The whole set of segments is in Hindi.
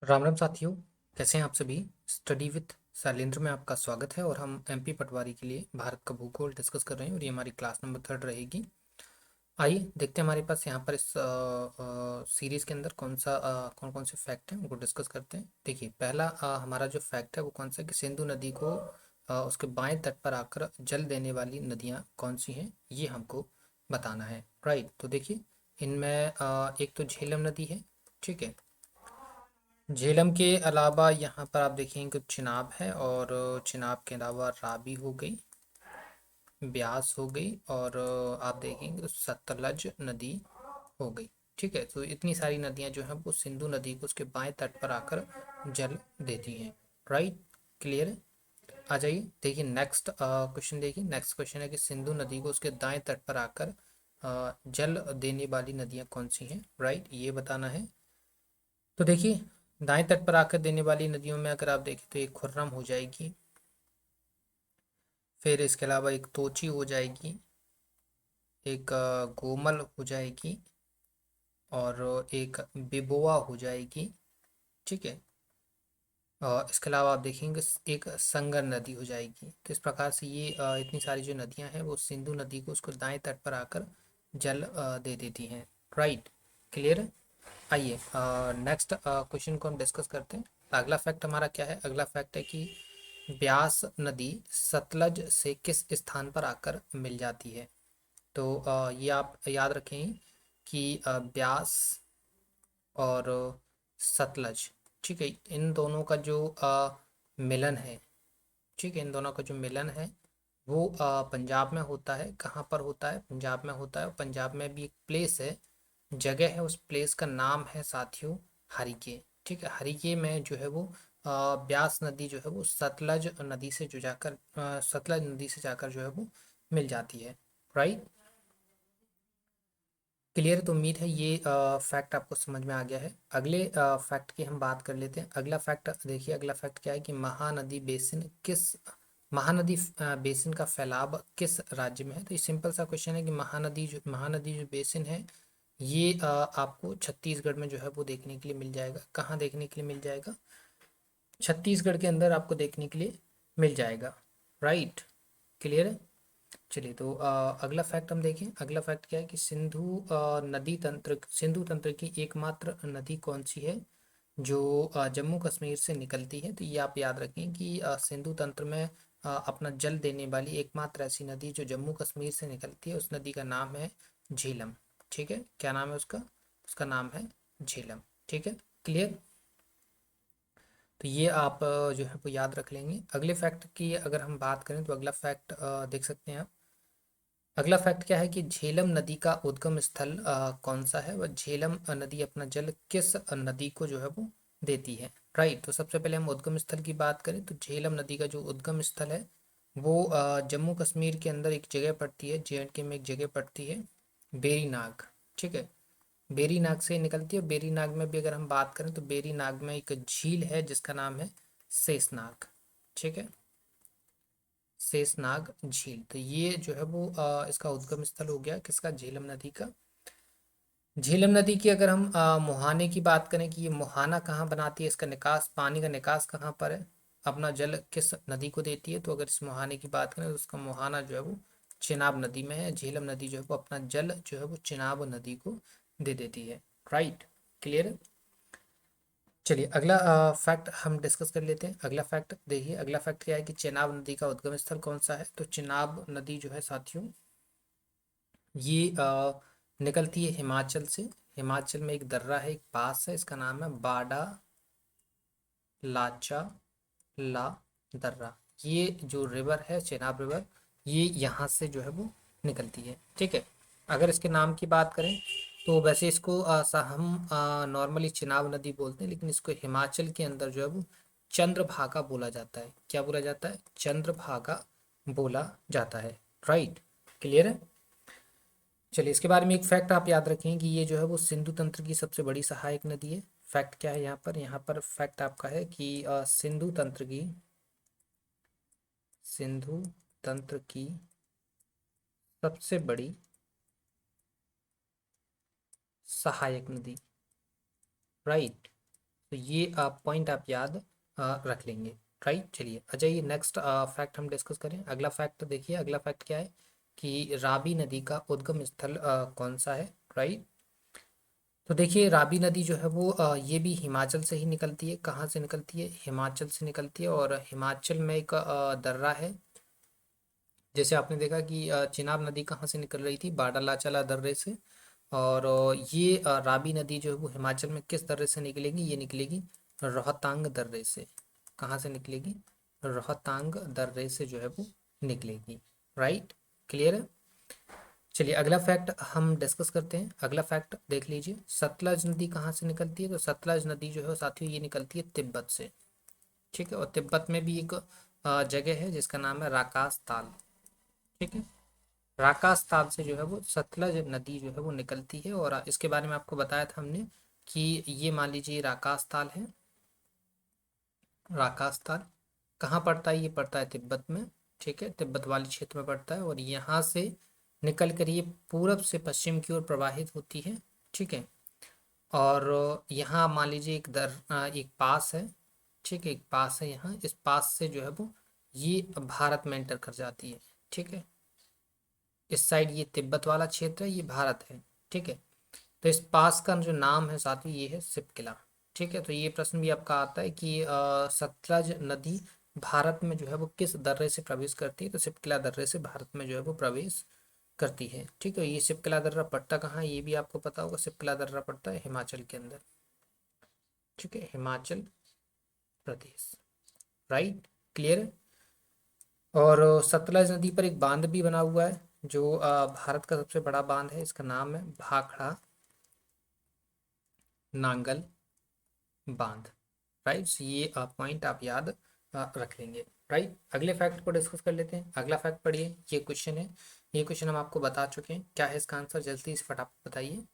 राम राम साथियों। कैसे हैं आप सभी। स्टडी विथ शैलेंद्र में आपका स्वागत है और हम एमपी पटवारी के लिए भारत का भूगोल डिस्कस कर रहे हैं और ये हमारी क्लास नंबर 3 रहेगी। आइए देखते हैं हमारे पास यहाँ पर इस सीरीज के अंदर कौन कौन से फैक्ट हैं उनको डिस्कस करते हैं। देखिए पहला हमारा जो फैक्ट है वो कौन सा है कि सिंधु नदी को उसके बाएं तट पर आकर जल देने वाली नदियाँ कौन सी हैं ये हमको बताना है। राइट, तो देखिए इनमें एक तो झेलम नदी है। ठीक है, झेलम के अलावा यहाँ पर आप देखेंगे कुछ चिनाब है और चिनाब के अलावा रावी हो गई, ब्यास हो गई और आप देखेंगे तो सतलज नदी हो गई। ठीक है, तो इतनी सारी नदियाँ जो हैं वो सिंधु नदी को उसके बाएं तट पर आकर जल देती हैं। राइट, क्लियर है। आ जाइए देखिए नेक्स्ट क्वेश्चन। देखिए नेक्स्ट क्वेश्चन है कि सिंधु नदी को उसके दाएं तट पर आकर जल देने वाली नदियाँ कौन सी हैं। राइट, ये बताना है। तो देखिए दाएं तट पर आकर देने वाली नदियों में अगर आप देखें तो एक खुर्रम हो जाएगी, फिर इसके अलावा एक तोची हो जाएगी, एक गोमल हो जाएगी और एक बिबोआ हो जाएगी। ठीक है, इसके अलावा आप देखेंगे एक संगर नदी हो जाएगी। तो इस प्रकार से ये इतनी सारी जो नदियां हैं वो सिंधु नदी को उसको दाएं तट पर आकर जल दे देती हैं। राइट, क्लियर है। आइए नेक्स्ट क्वेश्चन को हम डिस्कस करते हैं। अगला फैक्ट हमारा क्या है। अगला फैक्ट है कि ब्यास नदी सतलज से किस स्थान पर आकर मिल जाती है। तो ये आप याद रखें कि ब्यास और सतलज, ठीक है, इन दोनों का जो मिलन है, ठीक है, इन दोनों का जो मिलन है वो पंजाब में होता है। कहाँ पर होता है? पंजाब में होता है। पंजाब में भी एक प्लेस है, जगह है, उस प्लेस का नाम है साथियों हरिके। ठीक है, हरिके में जो है वो ब्यास नदी जो है वो सतलज नदी से जाकर जो है वो मिल जाती है। Right, clear. तो उम्मीद है ये फैक्ट आपको समझ में आ गया है। अगले फैक्ट की हम बात कर लेते हैं। अगला फैक्ट देखिए, अगला फैक्ट क्या है कि महानदी बेसिन का फैलाव किस राज्य में है। तो ये सिंपल सा क्वेश्चन है कि महानदी जो बेसिन है ये आपको छत्तीसगढ़ में जो है वो देखने के लिए मिल जाएगा। कहाँ देखने के लिए मिल जाएगा? छत्तीसगढ़ के अंदर आपको देखने के लिए मिल जाएगा। राइट, क्लियर है। चलिए तो अगला फैक्ट हम देखें। अगला फैक्ट क्या है कि सिंधु तंत्र की एकमात्र नदी कौन सी है जो जम्मू कश्मीर से निकलती है। तो ये आप याद रखें कि सिंधु तंत्र में अपना जल देने वाली एकमात्र ऐसी नदी जो जम्मू कश्मीर से निकलती है उस नदी का नाम है झेलम। ठीक है, क्या नाम है उसका? उसका नाम है झेलम। ठीक है, क्लियर। तो ये आप जो है वो याद रख लेंगे। अगले फैक्ट की अगर हम बात करें तो अगला फैक्ट देख सकते हैं आप। अगला फैक्ट क्या है कि झेलम नदी का उद्गम स्थल कौन सा है। वह झेलम नदी अपना जल किस नदी को जो है वो देती है। राइट, तो सबसे पहले हम उद्गम स्थल की बात करें तो झेलम नदी का जो उद्गम स्थल है वो जम्मू कश्मीर के अंदर एक जगह पड़ती है, JNK में एक जगह पड़ती है बेरीनाग। ठीक है, बेरीनाग से निकलती है। बेरीनाग में भी अगर हम बात करें तो बेरीनाग में एक झील है जिसका नाम है शेषनाग। ठीक है, शेषनाग झील। तो ये जो है वो इसका उद्गम स्थल हो गया किसका? झेलम नदी का। झेलम नदी की अगर हम मुहाने की बात करें कि ये मुहाना कहाँ बनाती है, इसका निकास, पानी का निकास कहाँ पर है, अपना जल किस नदी को देती है। तो अगर इस मुहाने की बात करें तो उसका मुहाना जो है वो चिनाब नदी में है। झेलम नदी जो है वो अपना जल जो है वो चिनाब नदी को दे देती है। राइट, क्लियर है। चलिए अगला फैक्ट हम डिस्कस कर लेते हैं। अगला फैक्ट देखिए, अगला फैक्ट क्या है कि चेनाब नदी का उद्गम स्थल कौन सा है। तो चेनाब नदी जो है साथियों ये निकलती है हिमाचल से। हिमाचल में एक दर्रा है, एक पास है, इसका नाम है बाडा लाचा ला दर्रा। ये जो रिवर है चेनाब रिवर, ये यहाँ से जो है वो निकलती है। ठीक है, अगर इसके नाम की बात करें तो वैसे इसको हम नॉर्मली चिनाब नदी बोलते हैं, लेकिन इसको हिमाचल के अंदर जो है वो चंद्रभागा बोला जाता है। क्या बोला जाता है? चंद्रभागा बोला जाता है। राइट, क्लियर है। चलिए इसके बारे में एक फैक्ट आप याद रखें कि ये जो है वो सिंधु तंत्र की सबसे बड़ी सहायक नदी है। फैक्ट क्या है यहाँ पर? यहाँ पर फैक्ट आपका है कि सिंधु तंत्र की सबसे बड़ी सहायक नदी। राइट, तो ये पॉइंट आप याद रख लेंगे। राइट, चलिए आ जाइए नेक्स्ट फैक्ट हम डिस्कस करें। अगला फैक्ट देखिए, अगला फैक्ट क्या है कि रावी नदी का उद्गम स्थल कौन सा है। राइट, तो देखिए रावी नदी जो है वो ये भी हिमाचल से ही निकलती है। कहाँ से निकलती है? हिमाचल से निकलती है। और हिमाचल में एक दर्रा है। जैसे आपने देखा कि चिनाब नदी कहाँ से निकल रही थी? बाडालाचाला दर्रे से। और ये रावी नदी जो है वो हिमाचल में किस दर्रे से निकलेगी? ये निकलेगी रोहतांग दर्रे से। कहाँ से निकलेगी? रोहतांग दर्रे से जो है वो निकलेगी। राइट, क्लियर है। चलिए अगला फैक्ट हम डिस्कस करते हैं। अगला फैक्ट देख लीजिए, सतलज नदी कहाँ से निकलती है? तो सतलज नदी जो है साथियों ये निकलती है तिब्बत से। ठीक है, और तिब्बत में भी एक जगह है जिसका नाम है राकास ताल। ठीक है, राकास ताल से जो है वो सतलज नदी जो है वो निकलती है। और इसके बारे में आपको बताया था हमने कि ये मान लीजिए राकास ताल है। राकास ताल कहाँ पड़ता है? ये पड़ता है तिब्बत में। ठीक है, तिब्बत वाले क्षेत्र में पड़ता है। और यहाँ से निकल कर ये पूरब से पश्चिम की ओर प्रवाहित होती है। ठीक है, और यहाँ मान लीजिए एक पास है। ठीक है, एक पास है यहाँ। इस पास से जो है वो ये भारत में एंटर कर जाती है। ठीक है, इस साइड ये तिब्बत वाला क्षेत्र है, ये भारत है। ठीक है, तो इस पास का जो नाम है साथियों ये है सिपकिला। ठीक है, तो ये प्रश्न भी आपका आता है कि सतलज नदी भारत में जो है वो किस दर्रे से प्रवेश करती है? तो सिपकिला दर्रे से भारत में जो है वो प्रवेश करती है। ठीक है, ये सिपकिला दर्रा पड़ता कहाँ है? ये भी आपको पता होगा। सिपकिला दर्रा पड़ता है हिमाचल के अंदर। ठीक है, हिमाचल प्रदेश। राइट, क्लियर है। और सतलज नदी पर एक बांध भी बना हुआ है जो भारत का सबसे बड़ा बांध है। इसका नाम है भाखड़ा नांगल बांध। राइट, ये पॉइंट आप याद रख लेंगे। राइट, अगले फैक्ट को डिस्कस कर लेते हैं। अगला फैक्ट पढ़िए, ये क्वेश्चन है। ये क्वेश्चन हम आपको बता चुके हैं, क्या है इसका आंसर? जल्दी से फटाफट बताइए।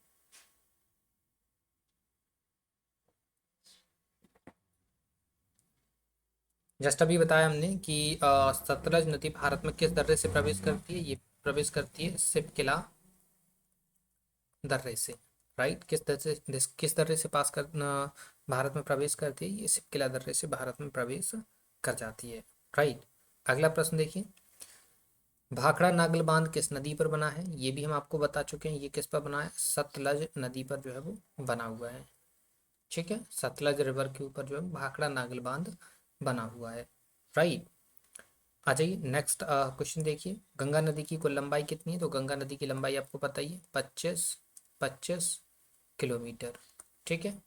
जस्ट अभी बताया हमने कि सतलज नदी भारत में किस दर्रे से प्रवेश करती है? ये प्रवेश करती है सिपकिला दर्रे से। राइट, किस दर्रे से पास कर भारत में प्रवेश करती है? ये सिपकिला दर्रे से भारत में प्रवेश कर जाती है। राइट, अगला प्रश्न देखिए, भाखड़ा नागल बांध किस नदी पर बना है? ये भी हम आपको बता चुके हैं। ये किस पर बना है? सतलज नदी पर जो है वो बना हुआ है। ठीक है, सतलज रिवर के ऊपर जो है भाखड़ा नागल बांध बना हुआ है। राइट, आ जाइए नेक्स्ट क्वेश्चन देखिए, गंगा नदी की कुल लंबाई कितनी है? तो गंगा नदी की लंबाई आपको पता ही है, 25 किलोमीटर। ठीक है,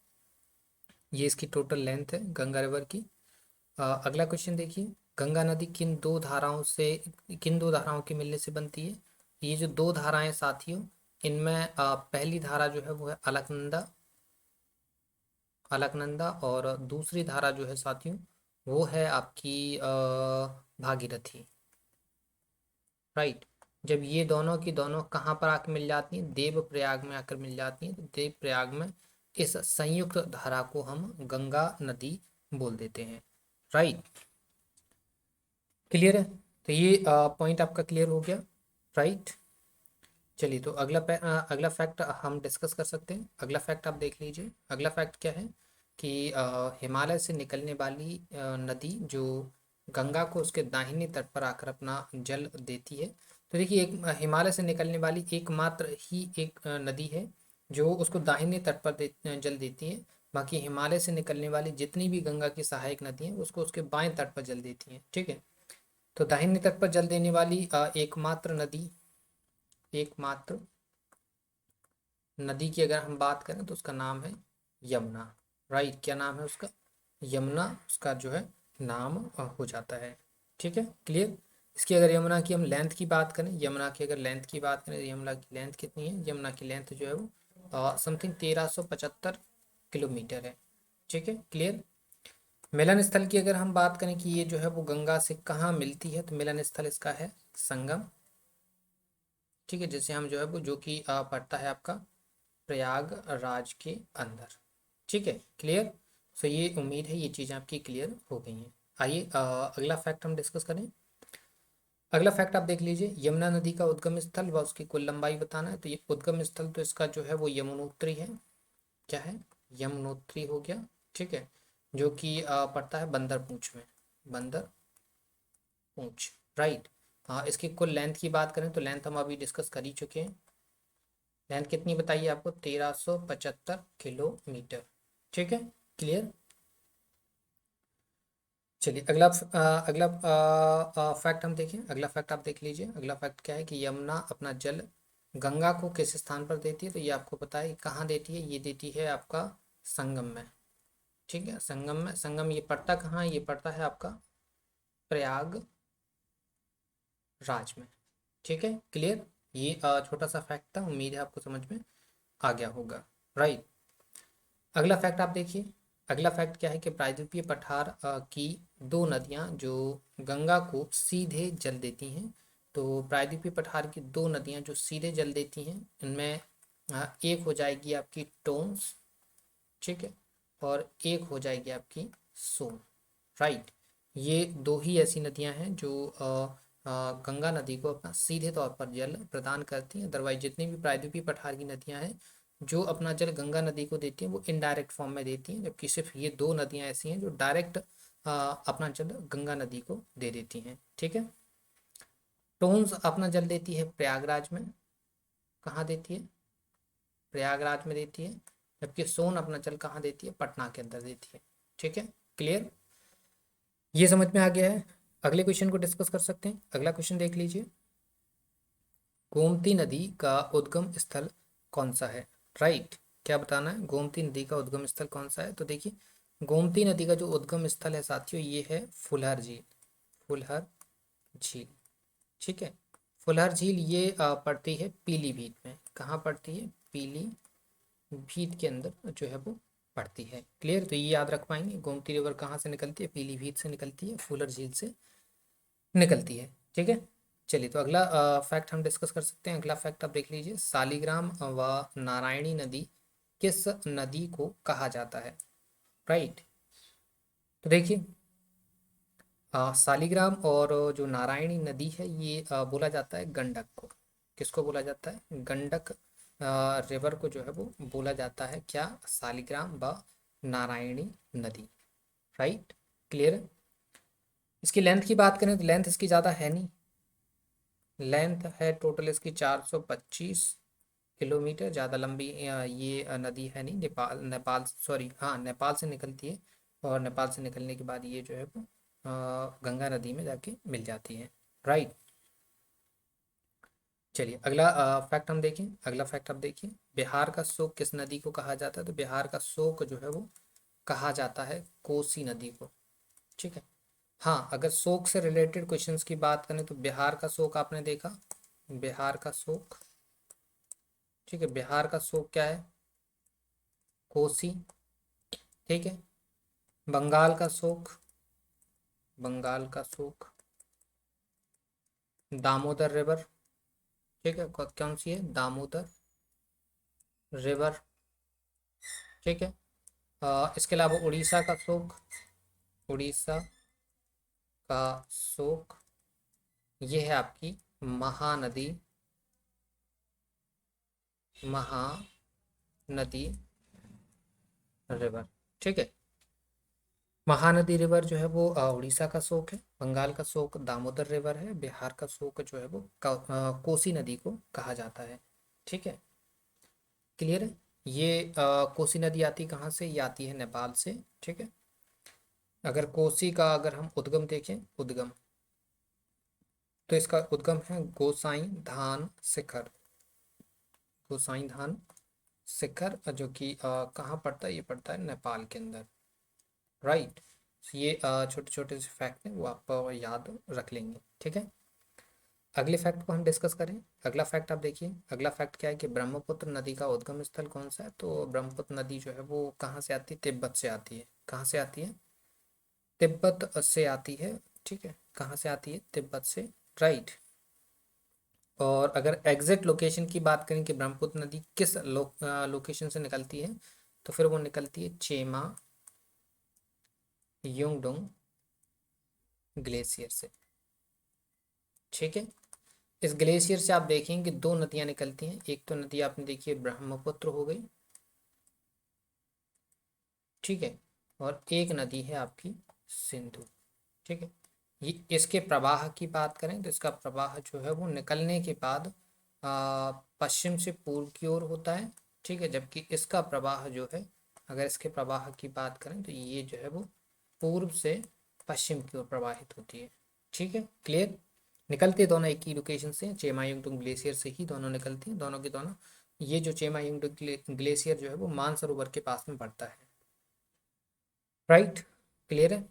ये इसकी टोटल लेंथ है गंगा रिवर की। अगला क्वेश्चन देखिए, गंगा नदी किन दो धाराओं के मिलने से बनती है? ये जो दो धाराएं साथियों, इनमें पहली धारा जो है वो है अलकनंदा। अलकनंदा, और दूसरी धारा जो है साथियों वो है आपकी भागीरथी। राइट, जब ये दोनों की दोनों कहाँ पर आकर मिल जाती हैं? देव प्रयाग में आकर मिल जाती हैं। तो देव प्रयाग में इस संयुक्त धारा को हम गंगा नदी बोल देते हैं। राइट, क्लियर है। तो ये पॉइंट आपका क्लियर हो गया। राइट, चलिए तो अगला फैक्ट हम डिस्कस कर सकते हैं। अगला फैक्ट आप देख लीजिए। अगला फैक्ट क्या है कि हिमालय से निकलने वाली नदी जो गंगा को उसके दाहिने तट पर आकर अपना जल देती है। तो देखिए एक हिमालय से निकलने वाली एकमात्र ही एक नदी है जो उसको दाहिने तट पर जल देती है। बाकी हिमालय से निकलने वाली जितनी भी गंगा की सहायक नदी हैं उसको उसके बाएं तट पर जल देती हैं। ठीक है, तो दाहिने तट पर जल देने वाली एकमात्र नदी की अगर हम बात करें तो उसका नाम है यमुना। राइट, क्या नाम है उसका? यमुना उसका जो है नाम हो जाता है। ठीक है, क्लियर। इसकी अगर यमुना की हम लेंथ की बात करें, यमुना की अगर लेंथ की बात करें, यमुना की लेंथ कितनी है? यमुना की लेंथ जो है वो समथिंग 1375 किलोमीटर है। ठीक है, क्लियर। मिलन स्थल की अगर हम बात करें कि ये जो है वो गंगा से कहाँ मिलती है, तो मिलन स्थल इसका है संगम। ठीक है, जैसे हम जो है वो जो कि पड़ता है आपका प्रयागराज के अंदर। ठीक है, क्लियर। सो ये उम्मीद है ये चीज़ें आपकी क्लियर हो गई हैं। आइए अगला फैक्ट हम डिस्कस करें। अगला फैक्ट आप देख लीजिए, यमुना नदी का उद्गम स्थल व उसकी कुल लंबाई बताना है। तो ये उद्गम स्थल तो इसका जो है वो यमुनोत्री है। क्या है? यमुनोत्री हो गया। ठीक है, जो कि पड़ता है बंदरपूंछ में, बंदरपूंछ, राइट। हाँ, इसकी कुल लेंथ की बात करें तो लेंथ हम अभी डिस्कस कर ही चुके हैं। लेंथ कितनी बताइए आपको, 1375 किलोमीटर। ठीक है, क्लियर। चलिए अगला फैक्ट हम देखें। अगला फैक्ट आप देख लीजिए। अगला फैक्ट क्या है कि यमुना अपना जल गंगा को किस स्थान पर देती है, तो ये आपको पता है कहाँ देती है, ये देती है आपका संगम में। ठीक है, संगम में। संगम ये पड़ता कहाँ है, ये पड़ता है आपका प्रयाग राज में। ठीक है, क्लियर। ये छोटा सा फैक्ट था, उम्मीद है आपको समझ में आ गया होगा, राइट। अगला फैक्ट आप देखिए। अगला फैक्ट क्या है कि प्रायद्वीपीय पठार की दो नदियां जो गंगा को सीधे जल देती हैं। तो प्रायद्वीपीय पठार की दो नदियां जो सीधे जल देती हैं, इनमें एक हो जाएगी आपकी टोन्स, ठीक है, और एक हो जाएगी आपकी सोन, राइट। ये दो ही ऐसी नदियां हैं जो गंगा नदी को अपना सीधे तौर पर जल प्रदान करती हैं। अदरवाइज जितनी भी प्रायद्वीपीय पठार की नदियां हैं जो अपना जल गंगा नदी को देती हैं, वो इनडायरेक्ट फॉर्म में देती हैं, जबकि सिर्फ ये दो नदियां ऐसी हैं जो डायरेक्ट अपना जल गंगा नदी को दे देती हैं। ठीक है, टोन्स अपना जल देती है प्रयागराज में। कहाँ देती है, प्रयागराज में देती है। जबकि सोन अपना जल कहाँ देती है, पटना के अंदर देती है। ठीक है, क्लियर। ये समझ में आ गया है। अगले क्वेश्चन को डिस्कस कर सकते हैं। अगला क्वेश्चन देख लीजिए। गोमती नदी का उद्गम स्थल कौन सा है, राइट। क्या बताना है, गोमती नदी का उद्गम स्थल कौन सा है। तो देखिए, गोमती नदी का जो उद्गम स्थल है साथियों, ये है फुलहर झील, फुलहर झील। ठीक है, फुलहर झील ये पड़ती है पीलीभीत में। कहाँ पड़ती है, पीलीभीत के अंदर जो है वो पड़ती है। क्लियर, तो ये याद रख पाएंगे, गोमती रिवर कहाँ से निकलती है, पीलीभीत से निकलती है, फुलहर झील से निकलती है। ठीक है, चलिए तो अगला फैक्ट हम डिस्कस कर सकते हैं। अगला फैक्ट आप देख लीजिए। सालिग्राम व नारायणी नदी किस नदी को कहा जाता है, राइट। तो देखिए, सालिग्राम और जो नारायणी नदी है ये बोला जाता है गंडक को। किसको बोला जाता है, गंडक रिवर को जो है वो बोला जाता है क्या, सालिग्राम व नारायणी नदी, राइट। क्लियर है। इसकी लेंथ की बात करें तो लेंथ इसकी ज़्यादा है नहीं। लेंथ है टोटल इसकी 425 किलोमीटर। ज़्यादा लंबी ये नदी है नहीं। नेपाल नेपाल सॉरी, हाँ, नेपाल से निकलती है, और नेपाल से निकलने के बाद ये जो है वो गंगा नदी में जाके मिल जाती है, राइट। चलिए अगला फैक्ट हम देखें। अगला फैक्ट आप देखिए, बिहार का शोक किस नदी को कहा जाता है। तो बिहार का शोक जो है वो कहा जाता है कोसी नदी को। ठीक है, हाँ, अगर शोक से रिलेटेड क्वेश्चंस की बात करें तो बिहार का शोक आपने देखा, बिहार का शोक, ठीक है, बिहार का शोक क्या है, कोसी। ठीक है, बंगाल का शोक, बंगाल का शोक दामोदर रिवर। ठीक है, कौन सी है, दामोदर रिवर। ठीक है, इसके अलावा उड़ीसा का शोक, उड़ीसा का शोक ये है आपकी महानदी, महानदी रिवर। ठीक है, महानदी रिवर जो है वो उड़ीसा का शोक है। बंगाल का शोक दामोदर रिवर है। बिहार का शोक जो है वो कोसी नदी को कहा जाता है। ठीक है, क्लियर है। ये कोसी नदी आती कहाँ से, ये आती है नेपाल से। ठीक है, अगर कोसी का अगर हम उद्गम देखें, उद्गम, तो इसका उद्गम है गोसाई धान शिखर, गोसाई धान शिखर, जो कि कहाँ पड़ता है, ये पड़ता है नेपाल के अंदर, राइट। ये छोटे छोटे से फैक्ट हैं, वो आप याद रख लेंगे। ठीक है, अगले फैक्ट को हम डिस्कस करें। अगला फैक्ट आप देखिए। अगला फैक्ट क्या है कि ब्रह्मपुत्र नदी का उद्गम स्थल कौन सा है। तो ब्रह्मपुत्र नदी जो है वो कहाँ से आती है, तिब्बत से आती है। कहाँ से आती है, तिब्बत से आती है। ठीक है, कहाँ से आती है, तिब्बत से, राइट। और अगर एग्जैक्ट लोकेशन की बात करें कि ब्रह्मपुत्र नदी किस लोकेशन से निकलती है, तो फिर वो निकलती है चेमा युंगडोंग ग्लेशियर से। ठीक है, इस ग्लेशियर से आप देखेंगे दो नदियां निकलती हैं। एक तो नदी आपने देखी है ब्रह्मपुत्र हो गई, ठीक है, और एक नदी है आपकी सिंधु। ठीक है, ये इसके प्रवाह की बात करें तो इसका प्रवाह जो है वो निकलने के बाद पश्चिम से पूर्व की ओर होता है। ठीक है, जबकि इसका प्रवाह जो है, अगर इसके प्रवाह की बात करें तो ये जो है वो पूर्व से पश्चिम की ओर प्रवाहित होती है। ठीक है, क्लियर। निकलते दोनों एक ही लोकेशन से, चेमायुंगडुंग ग्लेशियर से ही दोनों निकलती हैं, दोनों के दोनों। ये जो चेमायुंगडुंग ग्लेशियर जो है वो मानसरोवर के पास में पड़ता है। राइट, क्लियर है।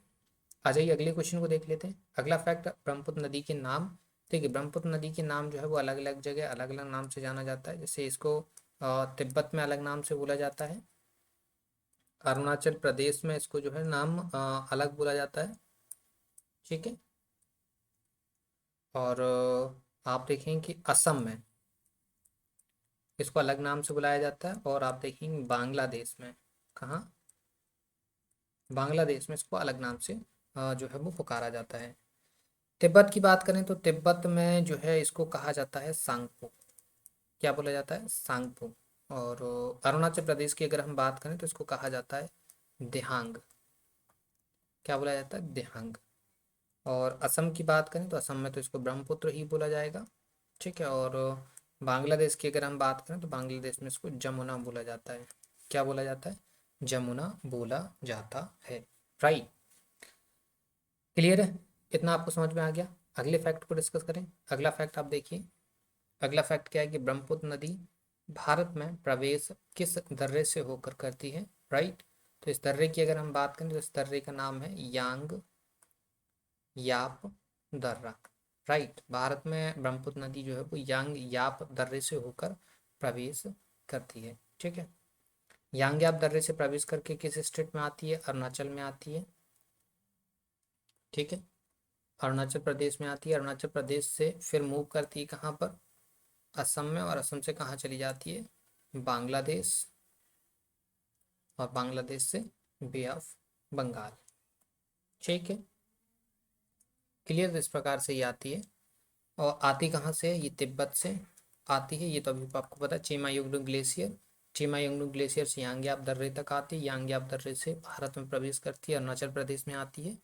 आ जाइए अगले क्वेश्चन को देख लेते हैं। अगला फैक्ट, ब्रह्मपुत्र नदी के नाम। देखिए, ब्रह्मपुत्र नदी के नाम जो है वो अलग अलग जगह अलग अलग नाम से जाना जाता है। जैसे इसको तिब्बत में अलग नाम से बोला जाता है, अरुणाचल प्रदेश में इसको जो है नाम अलग बोला जाता है। ठीक है, और आप देखेंगे कि असम में इसको अलग नाम से बुलाया जाता है, और आप देखेंगे बांग्लादेश में, कहाँ, बांग्लादेश में इसको अलग नाम से जो है वो पुकारा जाता है। तिब्बत की बात करें तो तिब्बत में जो है इसको कहा जाता है सांगपो। क्या बोला जाता है? सांगपो। और अरुणाचल प्रदेश की अगर हम बात करें तो इसको कहा जाता है दिहांग। क्या बोला जाता है? दिहांग। और असम की बात करें तो असम में तो इसको ब्रह्मपुत्र ही बोला जाएगा। ठीक है, और बांग्लादेश की अगर हम बात करें तो बांग्लादेश में इसको जमुना बोला जाता है। क्या बोला जाता है? जमुना बोला जाता है। राइट, क्लियर है, इतना आपको समझ में आ गया। अगले फैक्ट को डिस्कस करें। अगला फैक्ट आप देखिए। अगला फैक्ट क्या है कि ब्रह्मपुत्र नदी भारत में प्रवेश किस दर्रे से होकर करती है? राइट, तो इस दर्रे की अगर हम बात करें तो इस दर्रे का नाम है यांग याप दर्रा। राइट, भारत में ब्रह्मपुत्र नदी जो है वो यांग याप दर्रे से होकर प्रवेश करती है। ठीक है, यांग याप दर्रे से प्रवेश करके किस स्टेट में आती है? अरुणाचल में आती है। ठीक है, अरुणाचल प्रदेश में आती है। अरुणाचल प्रदेश से फिर मूव करती है कहाँ पर? असम में, और असम से कहाँ चली जाती है? बांग्लादेश, और बांग्लादेश से बे ऑफ बंगाल। ठीक है, क्लियर, इस प्रकार से ये आती है। और आती कहाँ से है? ये तिब्बत से आती है। ये तो अभी आपको पता है, चेमायुंगडुंग ग्लेशियर, चेमायुंगडुंग ग्लेशियर से यांग्याप दर्रे तक आती है, यांग्याप दर्रे से भारत में प्रवेश करती है, अरुणाचल प्रदेश में आती है,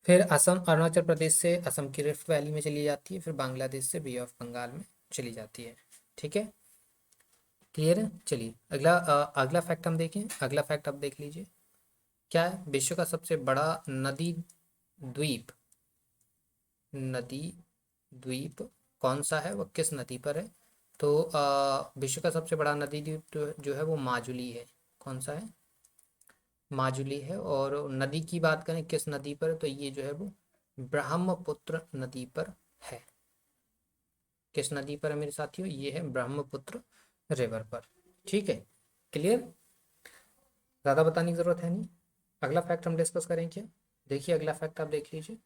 फिर असम, अरुणाचल प्रदेश से असम की रिफ्ट वैली में चली जाती है, फिर बांग्लादेश से बे ऑफ बंगाल में चली जाती है। ठीक है, क्लियर है। चलिए अगला अगला फैक्ट हम देखें। अगला फैक्ट आप देख लीजिए, क्या है? विश्व का सबसे बड़ा नदी द्वीप, नदी द्वीप कौन सा है? वो किस नदी पर है? तो विश्व का सबसे बड़ा नदी द्वीप जो है वो माजुली है। कौन सा है? माजुली है। और नदी की बात करें किस नदी पर है, तो ये जो है वो ब्रह्मपुत्र नदी पर है। किस नदी पर है मेरे साथियों? ये है ब्रह्मपुत्र रिवर पर। ठीक है, क्लियर, ज़्यादा बताने की ज़रूरत है नहीं। अगला फैक्ट हम डिस्कस करें क्या? देखिए अगला फैक्ट आप देख लीजिए।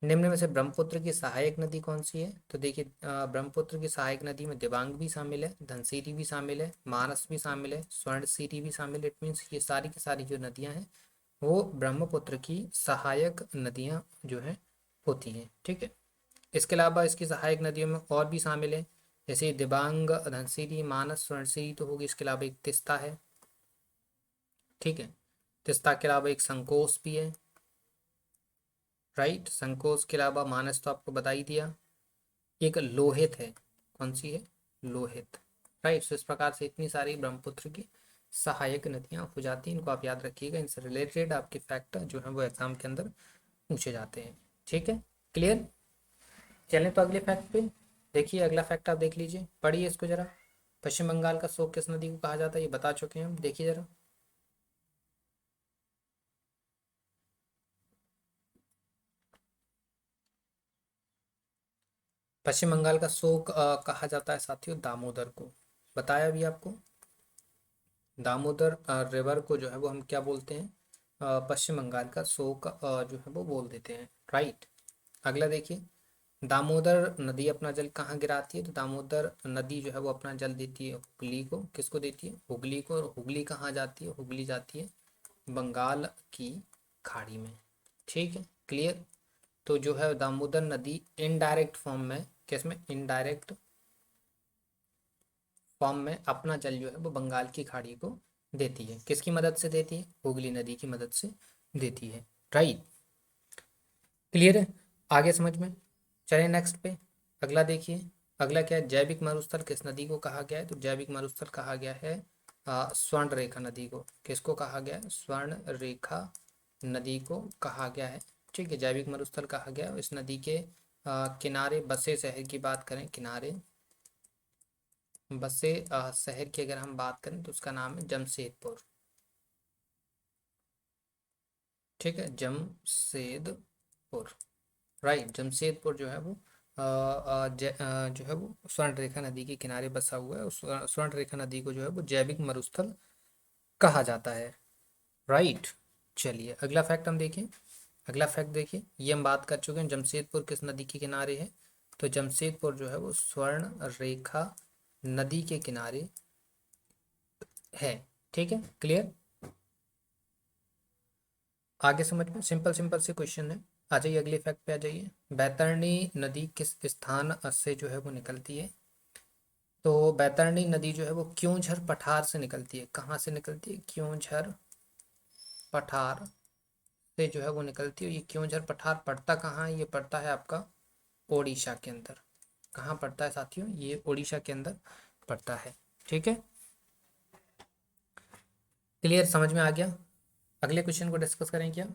निम्न में से ब्रह्मपुत्र की सहायक नदी कौन सी है? तो देखिए, ब्रह्मपुत्र की सहायक नदी में दिबांग भी शामिल है, धनसिरी भी शामिल है, मानस भी शामिल है, स्वर्णसिरी भी शामिल है। इट मीन्स ये सारी की सारी जो नदियां हैं वो ब्रह्मपुत्र की सहायक नदियां जो हैं होती हैं। ठीक है, इसके अलावा इसकी सहायक नदियों में और भी शामिल है, जैसे दिबांग, धनसिरी, मानस, स्वर्णसिरी तो होगी। इसके अलावा एक तिस्ता है। ठीक है, तिस्ता के अलावा एक संकोश भी है। राइट, संकोच के अलावा मानस तो आपको बता ही दिया। एक लोहित है। कौन सी है? लोहित। राइट, तो इस प्रकार से इतनी सारी ब्रह्मपुत्र की सहायक नदियां हो जाती हैं। इनको आप याद रखिएगा, इनसे रिलेटेड आपके फैक्ट जो है वो एग्जाम के अंदर पूछे जाते हैं। ठीक है, क्लियर। चलें तो अगले फैक्ट पे। देखिए अगला फैक्ट आप देख लीजिए, पढ़िए इसको जरा। पश्चिम बंगाल का शोक किस नदी को कहा जाता है? ये बता चुके हैं हम, देखिए जरा। पश्चिम बंगाल का शोक कहा जाता है साथियों दामोदर को। बताया भी आपको, दामोदर रिवर को जो है वो हम क्या बोलते हैं? पश्चिम बंगाल का शोक जो है वो बोल देते हैं। राइट, अगला देखिए, दामोदर नदी अपना जल कहाँ गिराती है? तो दामोदर नदी जो है वो अपना जल देती है हुगली को। किसको देती है? हुगली को। और हुगली कहाँ जाती है? हुगली जाती है बंगाल की खाड़ी में। ठीक है, क्लियर। तो जो है दामोदर नदी इनडायरेक्ट फॉर्म में, किसमें? इनडायरेक्ट फॉर्म में अपना जल जो है वो बंगाल की खाड़ी को देती है। किसकी मदद से देती है? हुगली नदी की मदद से देती है। राइट, क्लियर है? आगे समझ में? चलिए नेक्स्ट पे, अगला देखिए। अगला क्या है? जैविक मरुस्थल किस नदी को कहा गया है? तो जैविक मरुस्थल कहा गया है स्वर्ण रेखा नदी को। किसको कहा गया है? स्वर्ण रेखा नदी को कहा गया है। ठीक है, जैविक मरुस्थल कहा गया है। इस नदी के किनारे बसे शहर की बात करें, किनारे बसे शहर की अगर हम बात करें तो उसका नाम है जमशेदपुर। ठीक है, जमशेदपुर। राइट, जमशेदपुर जो है वो जो है वो स्वर्ण रेखा नदी के किनारे बसा हुआ है। उस स्वर्ण रेखा नदी को जो है वो जैविक मरुस्थल कहा जाता है। राइट, चलिए अगला फैक्ट हम देखें। अगला फैक्ट देखिए, ये हम बात कर चुके हैं जमशेदपुर किस नदी के किनारे है। तो जमशेदपुर जो है वो स्वर्ण रेखा नदी के किनारे है। ठीक है, क्लियर? आगे समझ में, सिंपल सिंपल से क्वेश्चन है। आ जाइए अगले फैक्ट पे आ जाइए। बैतरणी नदी किस स्थान से जो है वो निकलती है? तो बैतरणी नदी जो है वो क्योंझर पठार से निकलती है। कहाँ से निकलती है? क्योंझर पठार से जो है वो निकलती है। ये क्योंझर पठार पड़ता कहाँ है? ये पड़ता है आपका ओडिशा के अंदर। कहाँ पड़ता है साथियों? ये ओडिशा के अंदर पड़ता है। ठीक है, क्लियर, समझ में आ गया? अगले क्वेश्चन को डिस्कस करें क्या?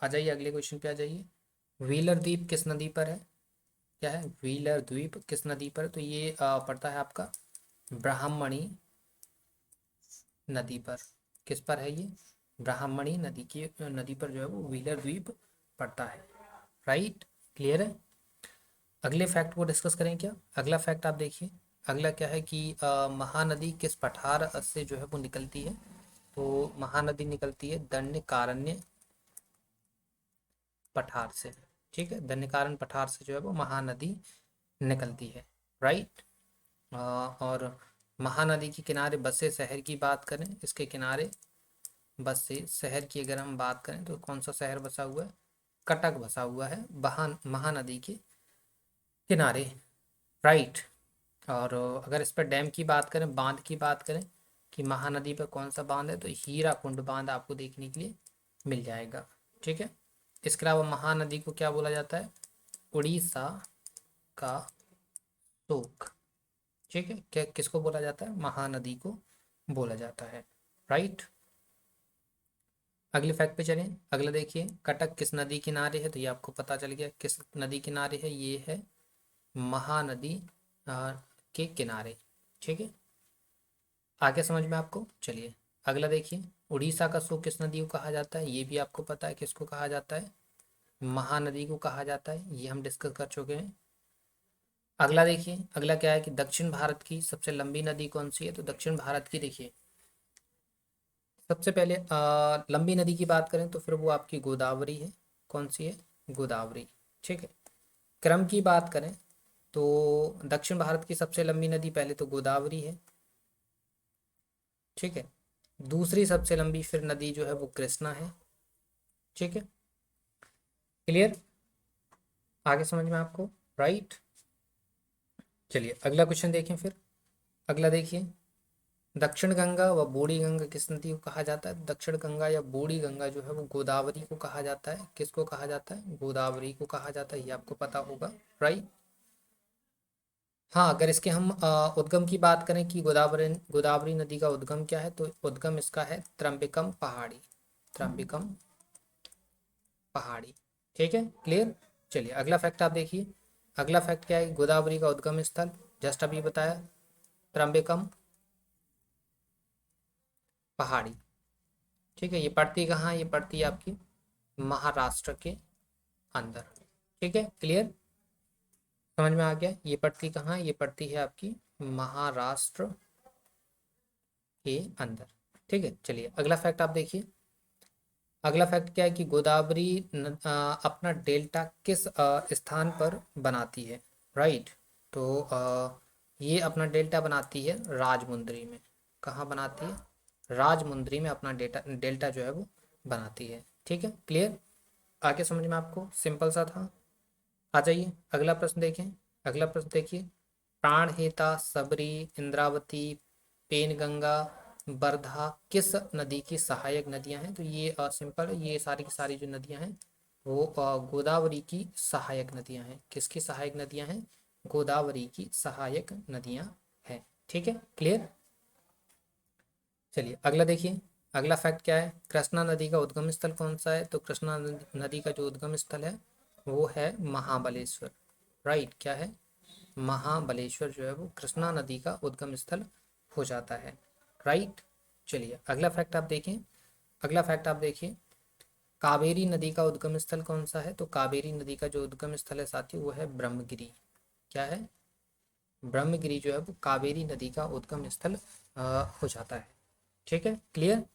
आ जाइए अगले क्वेश्चन पे आ जाइए। व्हीलर द्वीप किस नदी पर है? क्या है? व्हीलर द्वीप किस नदी पर? तो ये पड़ता है आपका ब्राह्मणी नदी पर। किस पर है ये? ब्राह्मणी नदी की नदी पर जो है वो व्हीलर द्वीप पड़ता है। राइट, क्लियर है? अगले फैक्ट को डिस्कस करें क्या? अगला फैक्ट आप देखिए। अगला क्या है कि महानदी किस पठार से जो है वो निकलती है? तो महानदी निकलती है दंडकारण्य पठार से। ठीक है, दंडकारण्य पठार से जो है वो महानदी निकलती है। राइट, और महानदी के किनारे बसे शहर की बात करें, इसके किनारे बसे शहर की अगर हम बात करें तो कौन सा शहर बसा हुआ है? कटक बसा हुआ है महानदी के किनारे। राइट, और अगर इस पर डैम की बात करें, बांध की बात करें कि महानदी पर कौन सा बांध है, तो हीरा कुंड बांध आपको देखने के लिए मिल जाएगा। ठीक है, इसके अलावा महानदी को क्या बोला जाता है? उड़ीसा का शोक। ठीक है, क्या किसको बोला जाता है? महानदी को बोला जाता है। राइट, अगले फैक्ट पे चलें। अगला देखिए, कटक किस नदी किनारे है? तो ये आपको पता चल गया किस नदी किनारे है। ये है महानदी आ, के किनारे। ठीक है, आगे समझ में आपको? चलिए अगला देखिए, उड़ीसा का शोक किस नदी को कहा जाता है? ये भी आपको पता है किसको कहा जाता है? महानदी को कहा जाता है। ये हम डिस्कस कर चुके हैं। अगला देखिए, अगला क्या है कि दक्षिण भारत की सबसे लंबी नदी कौन सी है? तो दक्षिण भारत की देखिए, सबसे पहले लंबी नदी की बात करें तो फिर वो आपकी गोदावरी है। कौन सी है? गोदावरी। ठीक है, क्रम की बात करें तो दक्षिण भारत की सबसे लंबी नदी पहले तो गोदावरी है। ठीक है, दूसरी सबसे लंबी फिर नदी जो है वो कृष्णा है। ठीक है, क्लियर, आगे समझ में आपको? राइट, चलिए अगला क्वेश्चन देखें फिर। अगला देखिए, दक्षिण गंगा व बूढ़ी गंगा किस नदी को कहा जाता है? दक्षिण गंगा या बूढ़ी गंगा जो है वो गोदावरी को कहा जाता है। किसको कहा जाता है? गोदावरी को कहा जाता है, ये आपको पता होगा। राइट, हाँ, अगर इसके हम उद्गम की बात करें कि गोदावरी गोदावरी नदी का उद्गम क्या है, तो उद्गम इसका है त्रंबिकम पहाड़ी। त्रंबिकम पहाड़ी। ठीक है, क्लियर, चलिए अगला फैक्ट आप देखिए। अगला फैक्ट क्या है? गोदावरी का उद्गम स्थल जस्ट अभी बताया, त्रंबिकम पहाड़ी। ठीक है, ये पड़ती कहाँ है? ये पड़ती है आपकी महाराष्ट्र के अंदर। ठीक है, क्लियर, समझ में आ गया? ये पड़ती कहाँ है? ये पड़ती है आपकी महाराष्ट्र के अंदर। ठीक है, चलिए अगला फैक्ट आप देखिए। अगला फैक्ट क्या है कि गोदावरी अपना डेल्टा किस स्थान पर बनाती है? राइट, तो ये अपना डेल्टा बनाती है राजमुंद्री में। कहाँ बनाती है? राजमुंद्री में अपना डेल्टा डेल्टा जो है वो बनाती है। ठीक है, क्लियर, आगे समझ में आपको? सिंपल सा था। आ जाइए अगला प्रश्न देखें। अगला प्रश्न देखिए, प्राणहिता, सबरी, इंद्रावती, पेनगंगा वर्धा किस नदी की सहायक नदियां हैं? तो ये सिंपल है, ये सारी की सारी जो नदियां हैं वो गोदावरी की सहायक नदियां हैं। किसकी सहायक नदियां हैं? गोदावरी की सहायक नदियां हैं। ठीक है, क्लियर। चलिए अगला देखिए, अगला फैक्ट क्या है? कृष्णा नदी का उद्गम स्थल कौन सा है? तो कृष्णा नदी का जो उद्गम स्थल है वो है महाबलेश्वर। राइट, क्या है? महाबलेश्वर जो है वो कृष्णा नदी का उद्गम स्थल हो जाता है। राइट। चलिए अगला फैक्ट आप देखें, अगला फैक्ट आप देखिए, कावेरी नदी का उद्गम स्थल कौन सा है? तो कावेरी नदी का जो उद्गम स्थल है साथी वो है ब्रह्मगिरी। क्या है? ब्रह्मगिरी जो है वो कावेरी नदी का उद्गम स्थल हो जाता है। ठीक है, क्लियर।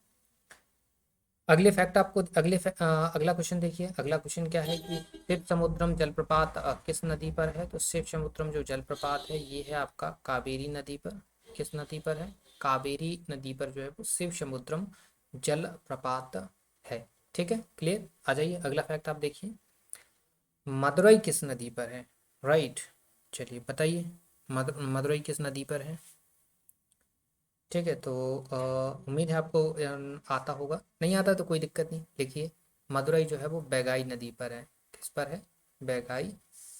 अगले फैक्ट आपको अगला क्वेश्चन देखिए, अगला क्वेश्चन क्या है कि शिव समुद्रम जलप्रपात किस नदी पर है? तो शिव समुद्रम जो जलप्रपात है ये है आपका कावेरी नदी पर। किस नदी पर है? कावेरी नदी पर जो है वो शिव समुद्रम जलप्रपात है। ठीक है, क्लियर। आ जाइए अगला फैक्ट आप देखिए, मदुरई किस नदी पर है? राइट, चलिए बताइए, मदुरई किस नदी पर है? ठीक है, तो उम्मीद है आपको आता होगा, नहीं आता तो कोई दिक्कत नहीं। देखिए मदुरई जो है वो बैगाई नदी पर है। किस पर है? बैगाई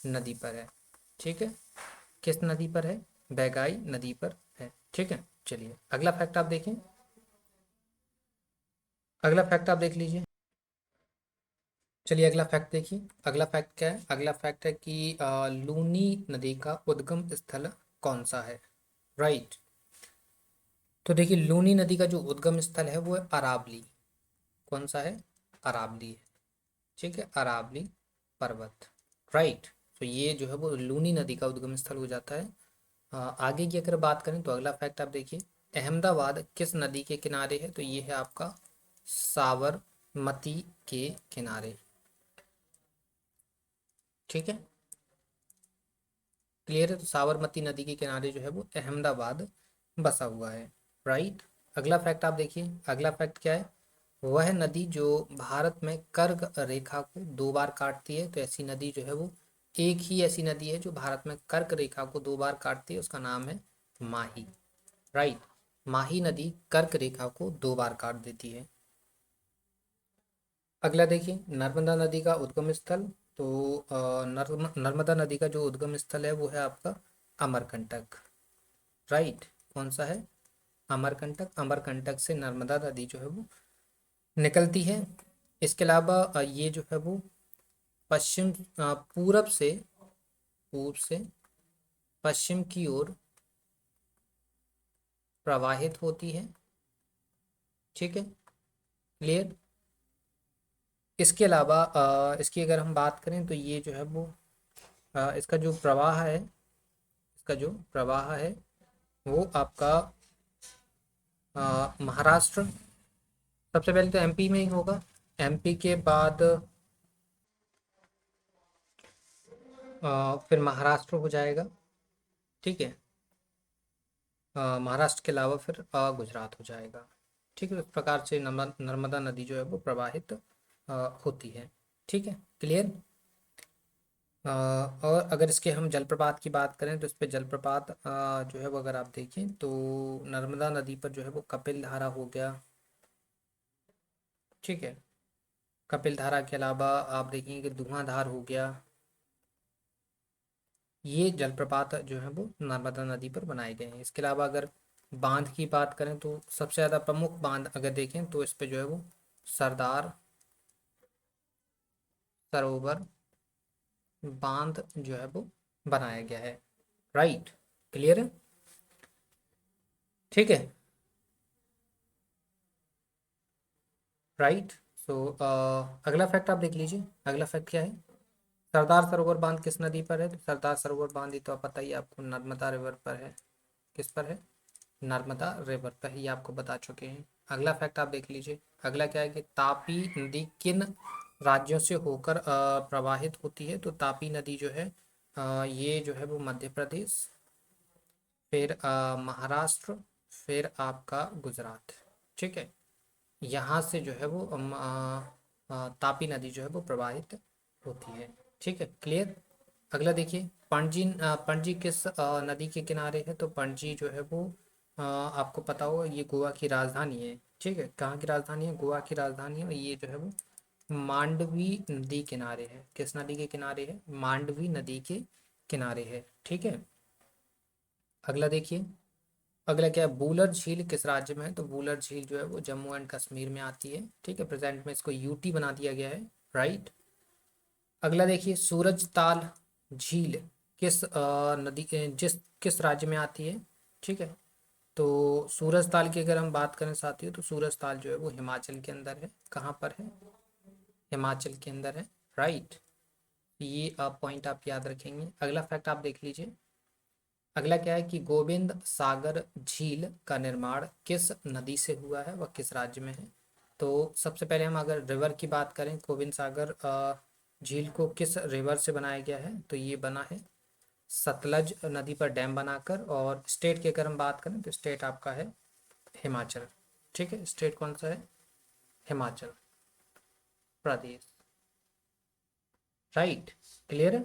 नदी पर है। ठीक है, किस नदी पर है? बैगाई नदी पर है। ठीक है, चलिए अगला फैक्ट आप देखें, अगला फैक्ट आप देख लीजिए। चलिए अगला फैक्ट देखिए, अगला फैक्ट क्या है? अगला फैक्ट है कि लूनी नदी का उद्गम स्थल कौन सा है? राइट, तो देखिए लूनी नदी का जो उद्गम स्थल है वो है अरावली। कौन सा है? अरावली है। ठीक है, अरावली पर्वत। राइट, तो ये जो है वो लूनी नदी का उद्गम स्थल हो जाता है। आगे की अगर बात करें तो अगला फैक्ट आप देखिए, अहमदाबाद किस नदी के किनारे है? तो ये है आपका साबरमती के किनारे। ठीक है, क्लियर है। तो साबरमती नदी के किनारे जो है वो अहमदाबाद बसा हुआ है। राइट, अगला फैक्ट आप देखिए, अगला फैक्ट क्या है? वह नदी जो भारत में कर्क रेखा को दो बार काटती है। तो ऐसी नदी जो है वो, एक ही ऐसी नदी है जो भारत में कर्क रेखा को दो बार काटती है, उसका नाम है माही। राइट, माही नदी कर्क रेखा को दो बार काट देती है। अगला देखिए, नर्मदा नदी का उद्गम स्थल। तो नर्मदा नदी का जो उद्गम स्थल है वो है आपका अमरकंटक। राइट, कौन सा है? अमरकंटक। अमरकंटक से नर्मदा नदी जो है वो निकलती है। इसके अलावा ये जो है वो पश्चिम पूर्व से पश्चिम की ओर प्रवाहित होती है। ठीक है, क्लियर। इसके अलावा इसकी अगर हम बात करें तो ये जो है वो इसका जो प्रवाह है, इसका जो प्रवाह है वो आपका महाराष्ट्र, सबसे पहले तो एमपी में ही होगा। एमपी के बाद फिर महाराष्ट्र हो जाएगा। ठीक है, महाराष्ट्र के अलावा फिर गुजरात हो जाएगा। ठीक है, इस प्रकार से नर्मदा नदी जो है वो प्रवाहित होती है। ठीक है, क्लियर। और अगर इसके हम जलप्रपात की बात करें तो इस पे जलप्रपात जो है वो अगर आप देखें तो नर्मदा नदी पर जो है वो कपिल धारा हो गया। ठीक है, कपिल धारा के अलावा आप देखेंगे कि धुआंधार हो गया। ये जलप्रपात जो है वो नर्मदा नदी पर बनाए गए हैं। इसके अलावा अगर बांध की बात करें तो सबसे ज़्यादा प्रमुख बांध अगर देखें तो इस पे जो है वो सरदार सरोवर बांध जो है वो बनाया गया है। राइट, क्लियर है। ठीक है, राइट। सो अगला फैक्ट आप देख लीजिए, अगला फैक्ट क्या है? सरदार सरोवर बांध किस नदी पर है? तो सरदार सरोवर बांध, ये तो आप पता ही है आपको, नर्मदा रिवर पर है। किस पर है? नर्मदा रिवर पर ही आपको बता चुके हैं। अगला फैक्ट आप देख लीजिए, अगला क्या है कि तापी नदी किन राज्यों से होकर प्रवाहित होती है? तो तापी नदी जो है ये जो है वो मध्य प्रदेश, फिर महाराष्ट्र, फिर आपका गुजरात। ठीक है, यहाँ से जो है वो तापी नदी जो है वो प्रवाहित होती है। ठीक है, क्लियर। अगला देखिए, पणजी किस नदी के किनारे है? तो पणजी जो है वो आपको पता होगा ये गोवा की राजधानी है। ठीक है, कहाँ की राजधानी है? गोवा की राजधानी है। और ये जो है वो मांडवी नदी किनारे है। किस नदी के किनारे है? मांडवी नदी के किनारे है। ठीक है, अगला देखिए। अगला क्या है? बूलर झील किस राज्य में है? तो बूलर झील जो है वो जम्मू एंड कश्मीर में आती है। ठीक है, प्रेजेंट में इसको यूटी बना दिया गया है। राइट। अगला देखिए, सूरज ताल झील किस नदी के किस राज्य में आती है? ठीक है, तो सूरज ताल की अगर हम बात करें साथियों, तो सूरज ताल जो है वो हिमाचल के अंदर है। कहाँ पर है? हिमाचल के अंदर है। राइट। ये आप पॉइंट आप याद रखेंगे। अगला फैक्ट आप देख लीजिए। अगला क्या है कि गोविंद सागर झील का निर्माण किस नदी से हुआ है, वह किस राज्य में है? तो सबसे पहले हम अगर रिवर की बात करें, गोविंद सागर झील को किस रिवर से बनाया गया है? तो ये बना है सतलज नदी पर डैम बनाकर। और स्टेट की अगर हम बात करें तो स्टेट आपका है हिमाचल। ठीक है, स्टेट कौन सा है? हिमाचल प्रदेश। राइट, क्लियर है।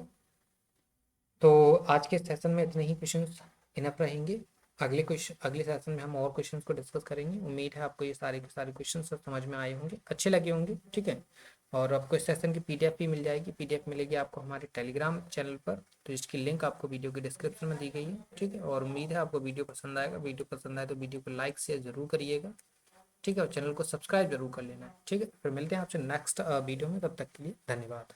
तो आज के सेशन में इतने ही क्वेश्चंस इनफ रहेंगे। अगले सेशन में हम और क्वेश्चंस को डिस्कस करेंगे। उम्मीद है आपको ये सारे के सारे क्वेश्चंस समझ में आए होंगे, अच्छे लगे होंगे। ठीक है, और आपको इस सेशन की पीडीएफ भी मिल जाएगी। पीडीएफ मिलेगी आपको हमारे टेलीग्राम चैनल पर, तो इसकी लिंक आपको वीडियो के डिस्क्रिप्शन में दी गई है। ठीक है, और उम्मीद है आपको वीडियो पसंद आएगा। वीडियो पसंद आए तो वीडियो को लाइक शेयर जरूर करिएगा। ठीक है, और चैनल को सब्सक्राइब जरूर कर लेना। ठीक है, फिर मिलते हैं आपसे नेक्स्ट वीडियो में। तब तक के लिए धन्यवाद।